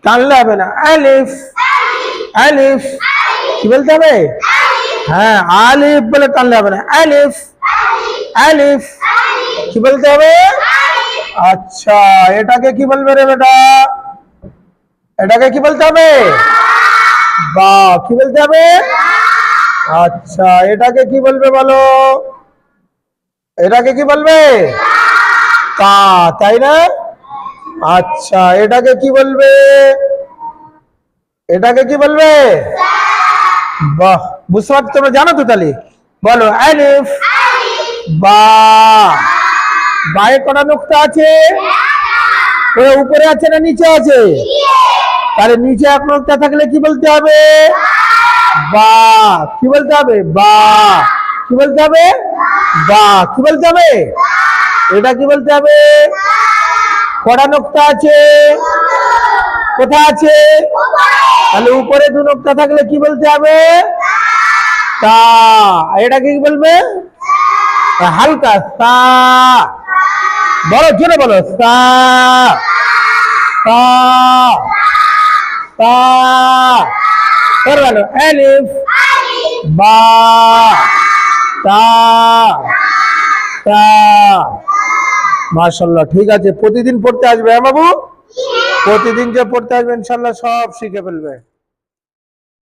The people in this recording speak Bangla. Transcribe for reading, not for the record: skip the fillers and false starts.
টানলে হবে না। আলিফ, আলিফ কি বলতে হবে? হ্যাঁ, আলিফ বলে টানলে হবে না। আলিফ, আলিফ কি বলতে হবে? আচ্ছা, এটাকে কি বলবে রে বেটা? এটাকে কি বলতে হবে? বা কি বলতে হবে? আচ্ছা, এটাকে কি বলবে বলো? এটাকে কি বলবে? তা, তাই না? আচ্ছা, এটাকে কি বলবে? এটাকে কি বলবে? বাহ, বুঝতে পারছো? তোমরা জানো তো? তাহলে বলো আলিফ, বা। বায়ে কটা নোক্তা আছে? উপরে আছে না নিচে আছে? তাহলে নিচে এক নোক্তা থাকলে কি বলতে হবে? বা। কি বলতে হবে? বা। কি বলতে হবে? বা। কি বলতে হবে? এটা কি বলতে হবে? কটা নোক্তা আছে? কোথায় আছে? তাহলে উপরে দু নোক্তা থাকলে কি বলতে হবে? তা। এটা কি বলবে? হালকা সা। বলো, জোরে বলো, সা, সা, সা। গেল আলিফ, বা, তা, তা। মাশাআল্লাহ, ঠিক আছে। প্রতিদিন পড়তে আসবে হ্যাঁ বাবু? প্রতিদিন যে পড়তে আসবে ইনশাআল্লাহ সব শিখে ফেলবে।